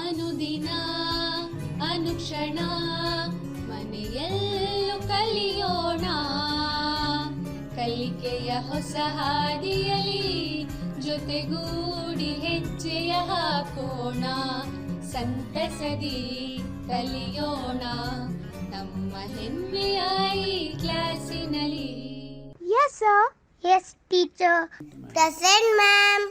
ಅನುದಿನ ಅನುಕ್ಷಣ ಮನೆಯಲ್ಲೂ ಕಲಿಯೋಣ, ಕಲಿಕೆಯ ಹೊಸ ಹಾದಿಯಲಿ ಜೊತೆಗೂಡಿ ಹೆಜ್ಜೆಯ ಹಾಕೋಣ, ಸಂತಸದಿ ಕಲಿಯೋಣ ನಮ್ಮ ಹೆಮ್ಮೆಯ ಈ ಕ್ಲಾಸಿನಲ್ಲಿ. Yes, sir. Yes, teacher. Present, ma'am.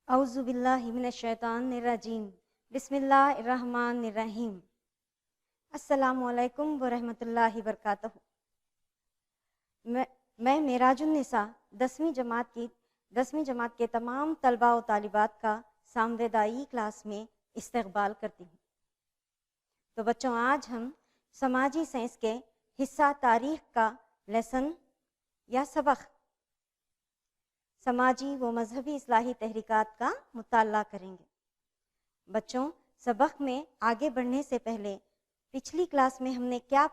اعوذ باللہ من الشیطان الرجیم، بسم اللہ الرحمن الرحیم. السلام علیکم ورحمۃ اللہ وبرکاتہ. میں معراج النساء 10ویں جماعت کے تمام طلباء و طالبات کا سامودائی کلاس میں استقبال کرتی ہوں. تو بچوں، آج ہم سماجی سائنس کے حصہ تاریخ کا لیسن یا سبق سماجی و مذہبی اصلاحی تحریکات کا مطالعہ کریں گے. بچوں، سبق میں آگے بڑھنے سے پہلے پچھلی کلاس میں ہم نے کیا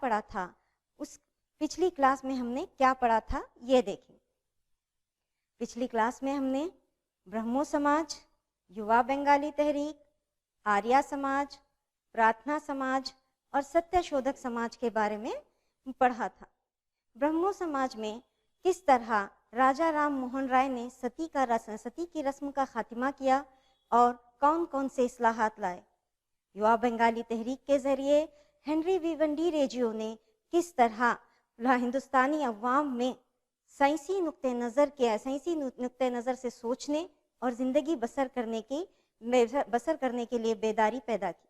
پڑھا تھا یہ دیکھیں. پچھلی کلاس میں ہم نے برہمو سماج، یوا بنگالی تحریک، آریہ سماج، پراتھنا سماج اور ستیہ شودھک سماج کے بارے میں پڑھا تھا. برہمو سماج میں کس طرح راجا رام موہن رائے نے ستی کی رسم کا خاتمہ کیا اور کون کون سے اصلاحات لائے. یوا بنگالی تحریک کے ذریعے ہنری ویونڈی ریجیو نے کس طرح ہندوستانی عوام میں سائنسی نقطۂ نظر سے سوچنے اور زندگی بسر کرنے کے لیے بیداری پیدا کی.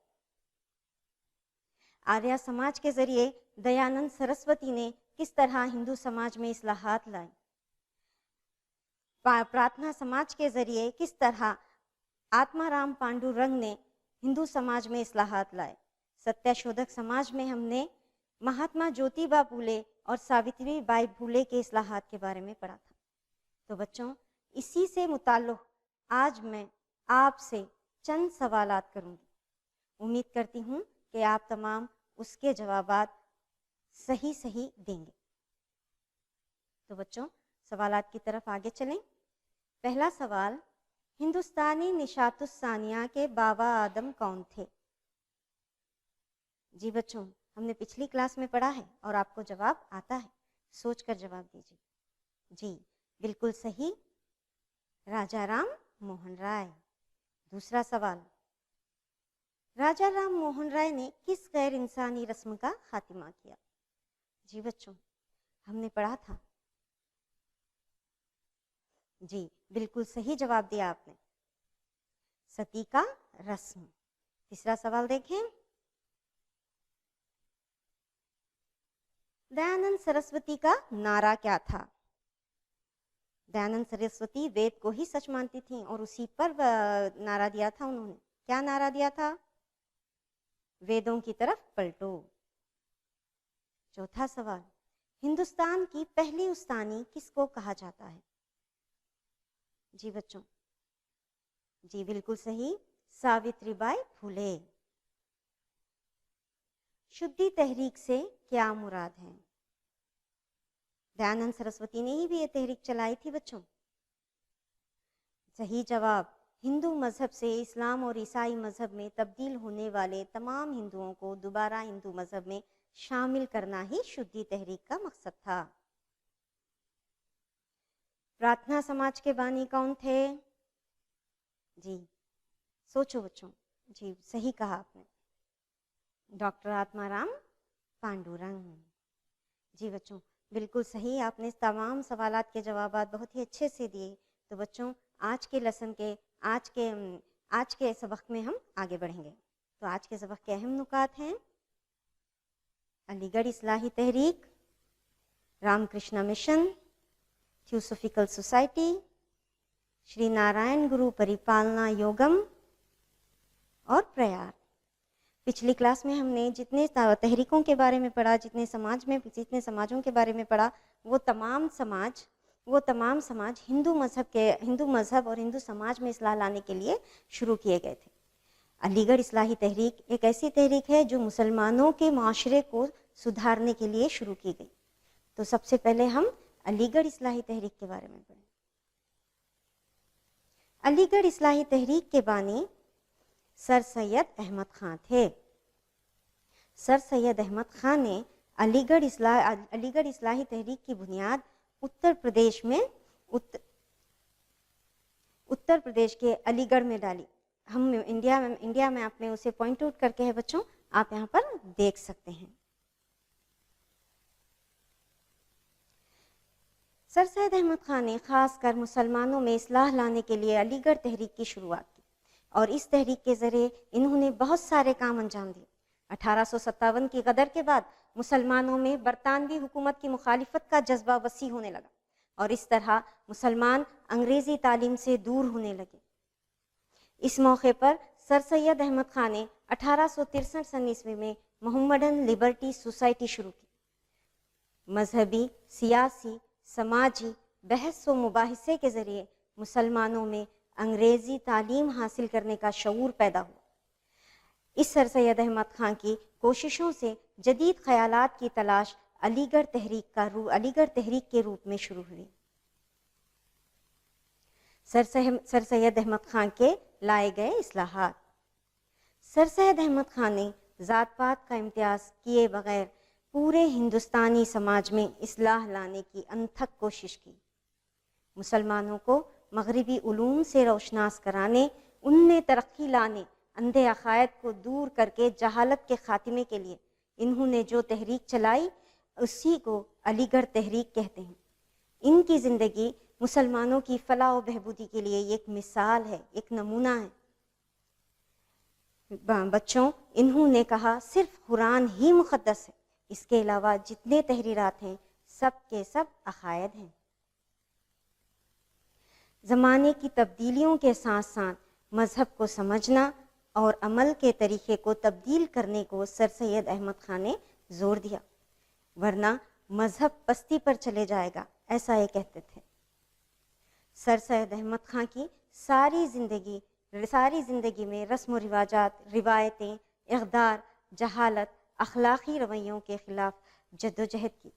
آریہ سماج کے ذریعے دیانند سرسوتی نے کس طرح ہندو سماج میں اصلاحات لائے. پراتھنا سماج کے ذریعے کس طرح آتما رام پانڈو رنگ نے ہندو سماج میں اصلاحات لائے. ستیہ شودھک سماج میں ہم نے مہاتما جیوتی با پھولے اور ساوتری بائی پھولے کے اصلاحات کے بارے میں پڑھا تھا. تو بچوں، اسی سے متعلق آج میں آپ سے چند سوالات کروں گی. امید کرتی ہوں کہ آپ تمام اس کے جوابات صحیح دیں گے. تو بچوں، سوالات کی طرف آگے چلیں. پہلا سوال، ہندوستانی نشاط الثانیہ کے بابا آدم کون تھے؟ جی بچوں، ہم نے پچھلی کلاس میں پڑھا ہے اور آپ کو جواب آتا ہے. سوچ کر جواب دیجیے. جی بالکل صحیح، راجا رام موہن رائے. دوسرا سوال، راجا رام موہن رائے نے کس غیر انسانی رسم کا خاتمہ کیا؟ جی بچوں، ہم نے پڑھا تھا. جی بالکل صحیح جواب دیا آپ نے، ستی کا رسم. تیسرا سوال دیکھیں، دیانند سرسوتی کا نعرہ کیا تھا؟ دیانند سرسوتی وید کو ہی سچ مانتی تھیں اور اسی پر نعرہ دیا تھا. انہوں نے کیا نعرہ دیا تھا؟ ویدوں کی طرف پلٹو. چوتھا سوال، ہندوستان کی پہلی استانی کس کو کہا جاتا ہے؟ جی بچوں، جی بالکل صحیح، ساوتری بائی پھولے. شدھی تحریک سے کیا مراد ہے؟ دیانند سرسوتی نے ہی بھی یہ تحریک چلائی تھی بچوں. صحیح جواب، ہندو مذہب سے اسلام اور عیسائی مذہب میں تبدیل ہونے والے تمام ہندوؤں کو دوبارہ ہندو مذہب میں شامل کرنا ہی شدھی تحریک کا مقصد تھا. پراتھنا سماج کے بانی کون تھے؟ جی سوچو بچوں. جی صحیح کہا آپ نے، ڈاکٹر آتما رام پانڈو رنگ. جی بچوں بالکل صحیح، آپ نے تمام سوالات کے جوابات بہت ہی اچھے سے دیے. تو بچوں، آج کے لیسن کے آج کے سبق میں ہم آگے بڑھیں گے. تو آج کے سبق کے اہم نکات ہیں: علی گڑھ اصلاحی تحریک، Ram Krishna mission, theosophical society, شری نارائن گرو پریپالنا یوگم اور پریار. پچھلی کلاس میں ہم نے جتنے تحریکوں کے بارے میں پڑھا، جتنے سماجوں کے بارے میں پڑھا، وہ تمام سماج ہندو مذہب اور ہندو سماج میں اصلاح لانے کے لیے شروع کیے گئے تھے. علی گڑھ اصلاحی تحریک ایک ایسی تحریک ہے جو مسلمانوں کے معاشرے کو سدھارنے کے لیے شروع کی گئی. تو سب سے پہلے ہم علی گڑھ اصلاحی تحریک کے بارے میں پڑھیں۔ علی گڑھ اصلاحی تحریک کے بانی سر سید احمد خان تھے۔ سر سید احمد خان نے علی گڑھ اصلاحی تحریک کی بنیاد اتر پردیش کے علی گڑھ میں ڈالی۔ ہم انڈیا میں آپ نے اسے پوائنٹ آؤٹ کر کے ہے بچوں، آپ یہاں پر دیکھ سکتے ہیں۔ سر سید احمد خان نے خاص کر مسلمانوں میں اصلاح لانے کے لیے علی گڑھ تحریک کی شروعات کی، اور اس تحریک کے ذریعے انہوں نے بہت سارے کام انجام دیے۔ 1857 کی غدر کے بعد مسلمانوں میں برطانوی حکومت کی مخالفت کا جذبہ وسیع ہونے لگا، اور اس طرح مسلمان انگریزی تعلیم سے دور ہونے لگے۔ اس موقع پر سر سید احمد خان نے 1863 میں محمدن لبرٹی سوسائٹی شروع کی۔ مذہبی، سیاسی، سماجی بحث و مباحثے کے ذریعے مسلمانوں میں انگریزی تعلیم حاصل کرنے کا شعور پیدا ہوا۔ اس سر سید احمد خان کی کوششوں سے جدید خیالات کی تلاش علی گڑھ تحریک کے روپ میں شروع ہوئی۔ سر سید احمد خان کے لائے گئے اصلاحات۔ سر سید احمد خان نے ذات پات کا امتیاز کیے بغیر پورے ہندوستانی سماج میں اصلاح لانے کی انتھک کوشش کی۔ مسلمانوں کو مغربی علوم سے روشناس کرانے، ان میں ترقی لانے، اندھے عقائد کو دور کر کے جہالت کے خاتمے کے لیے انہوں نے جو تحریک چلائی اسی کو علی گڑھ تحریک کہتے ہیں۔ ان کی زندگی مسلمانوں کی فلاح و بہبودی کے لیے ایک مثال ہے، ایک نمونہ ہے۔ بچوں، انہوں نے کہا صرف قرآن ہی مقدس ہے، اس کے علاوہ جتنے تحریرات ہیں سب کے سب عقائد ہیں۔ زمانے کی تبدیلیوں کے ساتھ ساتھ مذہب کو سمجھنا اور عمل کے طریقے کو تبدیل کرنے کو سر سید احمد خان نے زور دیا، ورنہ مذہب پستی پر چلے جائے گا، ایسا یہ کہتے تھے۔ سر سید احمد خان کی ساری زندگی میں رسم و رواجات، روایتیں، اقدار، جہالت، اخلاقی رویوں کے خلاف جدوجہد کی۔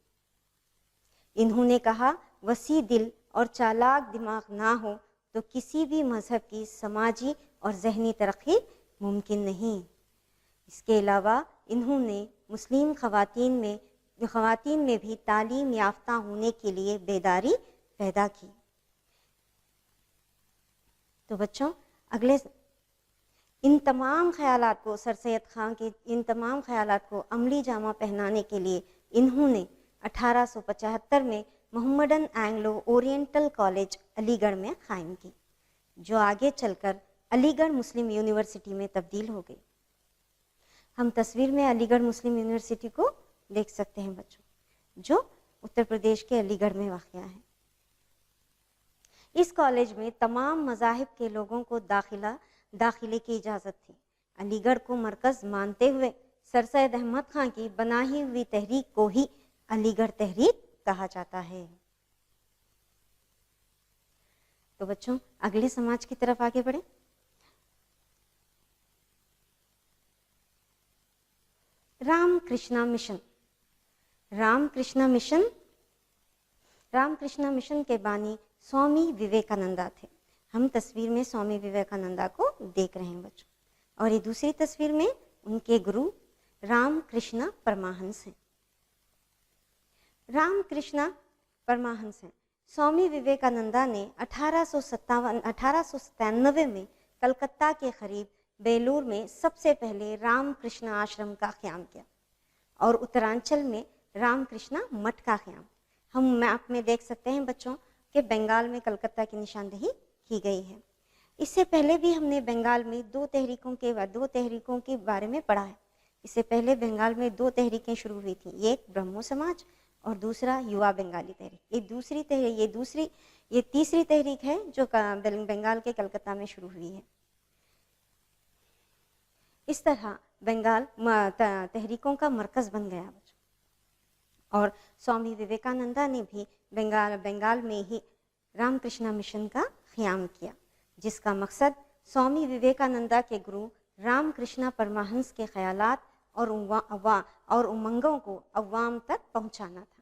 انہوں نے کہا وسیع دل اور چالاک دماغ نہ ہو تو کسی بھی مذہب کی سماجی اور ذہنی ترقی ممکن نہیں۔ اس کے علاوہ انہوں نے مسلم خواتین میں بھی تعلیم یافتہ ہونے کے لیے بیداری پیدا کی۔ تو بچوں، ان تمام خیالات کو سر سید خان کے ان تمام خیالات کو عملی جامہ پہنانے کے لیے انہوں نے 1875 میں محمدن اینگلو اورینٹل کالج علی گڑھ میں قائم کی، جو آگے چل کر علی گڑھ مسلم یونیورسٹی میں تبدیل ہو گئی۔ ہم تصویر میں علی گڑھ مسلم یونیورسٹی کو دیکھ سکتے ہیں بچوں، جو اتر پردیش کے علی گڑھ میں واقع ہے۔ اس کالج میں تمام مذاہب کے لوگوں کو داخلے کی اجازت تھی۔ علی گڑھ کو مرکز مانتے ہوئے سر سید احمد خان کی بنائی ہوئی تحریک کو ہی علی گڑھ تحریک کہا جاتا ہے۔ تو بچوں، اگلے سماج کی طرف آگے بڑھیں۔ رام کرشنا مشن کے بانی سوامی وویکانندا تھے۔ ہم تصویر میں سوامی وویکانندا کو دیکھ رہے ہیں بچوں، اور یہ دوسری تصویر میں ان کے گرو رام کرشنا پرماہنس ہیں۔ رام کرشنا پرماہنس ہیں۔ سوامی وویکانندا نے 1897 میں کلکتہ کے قریب بیلور میں سب سے پہلے رام کرشنا آشرم کا قیام کیا، اور اترانچل میں رام کرشنا مٹھ کا قیام۔ ہم میپ میں دیکھ سکتے ہیں بچوں کہ بنگال میں کلکتہ کی نشاندہی کی گئی ہے۔ اس سے پہلے بھی ہم نے بنگال میں دو تحریکوں کے بارے میں پڑھا ہے۔ اس سے پہلے بنگال میں دو تحریکیں شروع ہوئی تھیں، ایک برہمو سماج اور دوسرا یوا بنگالی تحریک۔ یہ تیسری تحریک ہے جو بنگال کے کلکتہ میں شروع ہوئی ہے۔ اس طرح بنگال تحریکوں کا مرکز بن گیا بچوں، اور سوامی وویکانندا نے بھی بنگال میں ہی رام کرشنا مشن کا قیام کیا، جس کا مقصد سوامی وویکانندا کے گرو رام کرشنا پرماہنس کے خیالات اور امنگوں کو عوام تک پہنچانا تھا۔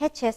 H.S.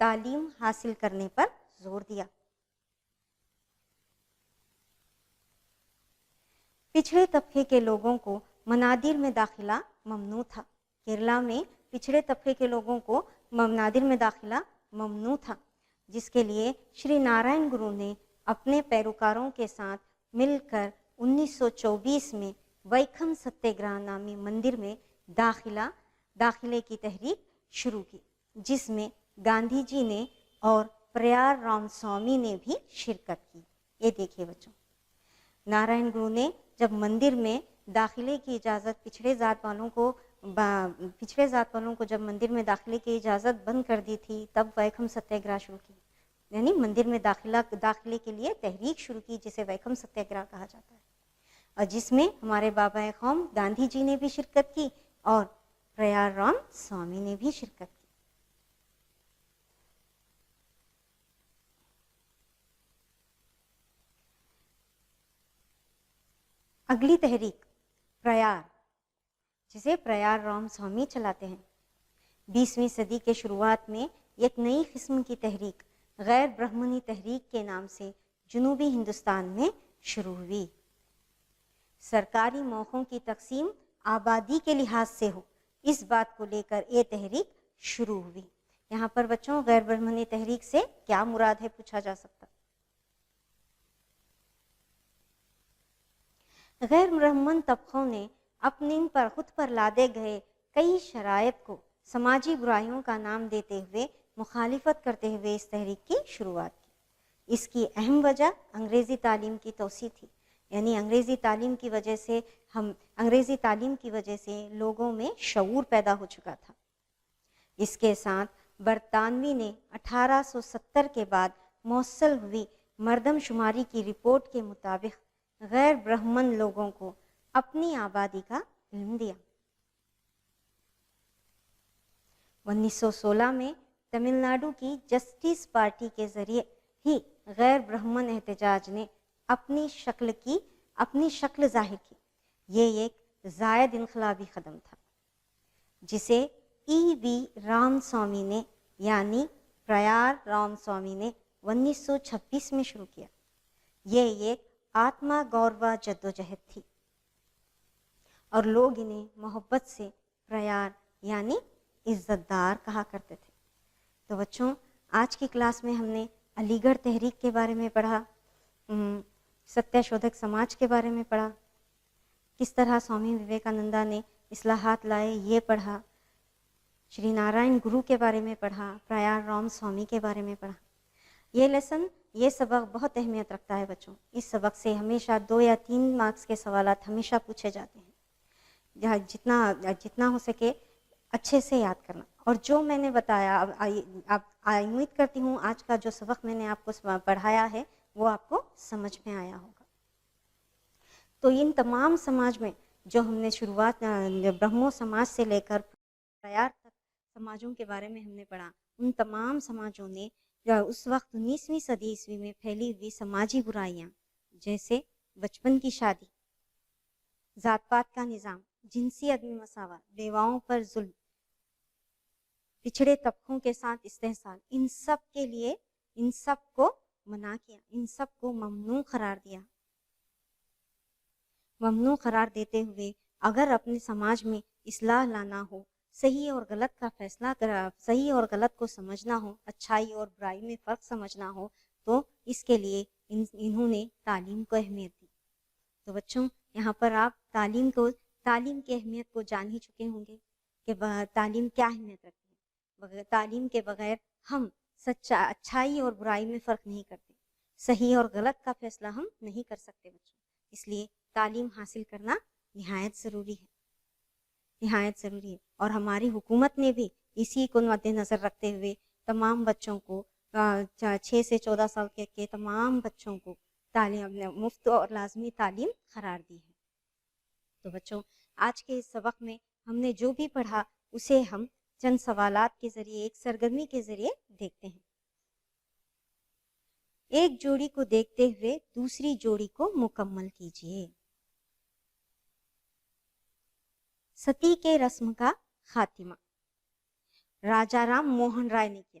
تعلیم حاصل کرنے پر زور دیا۔ پچھڑے طبقے کے لوگوں کو منادر میں داخلہ ممنوع تھا۔ کیرلا میں پچھڑے طبقے کے لوگوں کو منادر میں داخلہ ممنوع تھا، جس کے لیے شری نارائن گرو نے اپنے پیروکاروں کے ساتھ مل کر 1924 میں ویکھم ستیہ گرہ نامی مندر میں داخلے کی تحریک شروع کی، جس میں گاندھی جی نے اور پریار رام سوامی نے بھی شرکت کی۔ یہ دیکھیے بچوں، نارائن گرو نے جب مندر میں داخلے کی اجازت پچھڑے ذات والوں کو جب مندر میں داخلے کی اجازت بند کر دی تھی، تب ویکھم ستیہ گرہ شروع کی، یعنی مندر میں داخلے کے لیے تحریک شروع کی، جسے ویکھم ستیہ گرہ کہا جاتا ہے، اور جس میں ہمارے بابا قوم گاندھی جی نے بھی شرکت کی اور پریار رام سوامی نے بھی شرکت کی۔ اگلی تحریک پریار، جسے پریار رام سوامی چلاتے ہیں، 20ویں صدی کے شروعات میں ایک نئی قسم کی تحریک غیر برہمنی تحریک کے نام سے جنوبی ہندوستان میں شروع ہوئی۔ سرکاری موقعوں کی تقسیم آبادی کے لحاظ سے ہو، اس بات کو لے کر یہ تحریک شروع ہوئی۔ یہاں پر بچوں غیر برہمنی تحریک سے کیا مراد ہے پوچھا جا سکتا۔ غیر برہمن طبقوں نے خود پر لادے گئے کئی شرائط کو سماجی برائیوں کا نام دیتے ہوئے مخالفت کرتے ہوئے اس تحریک کی شروعات کی۔ اس کی اہم وجہ انگریزی تعلیم کی توسیع تھی، یعنی انگریزی تعلیم کی وجہ سے لوگوں میں شعور پیدا ہو چکا تھا۔ اس کے ساتھ برطانوی نے 1870 کے بعد موصل ہوئی مردم شماری کی رپورٹ کے مطابق غیر برہمن لوگوں کو اپنی آبادی کا علم دیا۔ 1916 میں تمل ناڈو کی جسٹس پارٹی کے ذریعے ہی غیر برہمن احتجاج نے اپنی شکل ظاہر کی۔ یہ ایک زائد انقلابی قدم تھا، جسے وی رام سوامی نے یعنی پریار رام سوامی نے 1926 میں شروع کیا۔ یہ ایک آتما گوروا جدوجہد تھی اور لوگ انہیں محبت سے پریار یعنی عزت دار کہا کرتے تھے۔ تو بچوں، آج کی کلاس میں ہم نے علی گڑھ تحریک کے بارے میں پڑھا، ستیہ شودھک سماج کے بارے میں پڑھا، کس طرح سوامی وویکانندا نے اصلاحات لائے یہ پڑھا، شری نارائن گرو کے بارے میں پڑھا، پریار رام سوامی کے بارے میں پڑھا۔ یہ سبق بہت اہمیت رکھتا ہے بچوں۔ اس سبق سے ہمیشہ 2 یا 3 مارکس کے سوالات ہمیشہ پوچھے جاتے ہیں، جتنا ہو سکے اچھے سے یاد کرنا۔ اور جو میں نے بتایا، اب امید کرتی ہوں آج کا جو سبق میں نے آپ کو پڑھایا ہے وہ آپ کو سمجھ میں آیا ہوگا۔ تو ان تمام سماج میں جو ہم نے شروعات برہمو سماج سے لے کر پریار تک سماجوں کے بارے میں ہم نے پڑھا، ان تمام سماجوں نے اس وقت 19ویں صدی عیسوی میں پھیلی ہوئی سماجی برائیاں جیسے بچپن کی شادی، ذات پات کا نظام، جنسی عدم مساوات، بیواؤں پر ظلم، پچھڑے طبقوں کے ساتھ استحصال، ان سب کو منع کیا، ان سب کو ممنوع قرار دیتے ہوئے اگر اپنے سماج میں اصلاح لانا ہو، صحیح اور غلط کا فیصلہ صحیح اور غلط کو سمجھنا ہو، اچھائی اور برائی میں فرق سمجھنا ہو، تو اس کے لیے انہوں نے تعلیم کو اہمیت دی۔ تو بچوں، یہاں پر آپ تعلیم کی اہمیت کو جان ہی چکے ہوں گے کہ تعلیم کیا اہمیت رکھتی ہے۔ تعلیم کے بغیر ہم اچھائی اور برائی میں فرق نہیں کرتے، صحیح اور غلط کا فیصلہ ہم نہیں کر سکتے بچوں۔ اس لیے تعلیم حاصل کرنا نہایت ضروری ہے، اور ہماری حکومت نے بھی اسی کو مد نظر رکھتے ہوئے تمام بچوں کو 6 سے 14 سال کے تمام بچوں کو مفت اور لازمی تعلیم قرار دی ہے۔ تو بچوں، آج کے اس سبق میں ہم نے جو بھی پڑھا اسے ہم چند سوالات کے ذریعے، ایک سرگرمی کے ذریعے دیکھتے ہیں۔ ایک جوڑی کو دیکھتے ہوئے دوسری جوڑی کو مکمل کیجیے۔ ستی کے رسم کا خاتمہ راجا رام موہن رائے نے کیا۔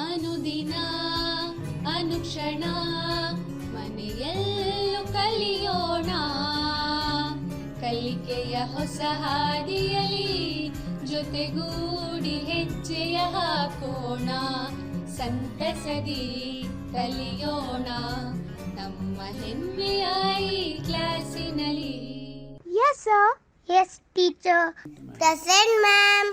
ಅನುದಿನ ಅನುಕ್ಷಣ ಮನೆಯಲ್ಲೂ ಕಲಿಯೋಣ, ಕಲಿಕೆಯ ಹೊಸ ಹಾದಿಯಲಿ ಜೊತೆಗೂಡಿ ಹೆಜ್ಜೆಯ ಹಾಕೋಣ, ಸಂತಸದಿ ಕಲಿಯೋಣ ನಮ್ಮ ಹೆಮ್ಮೆಯ ಈ ಕ್ಲಾಸಿನಲ್ಲಿ. Yes, sir. Yes, teacher. Present, ma'am.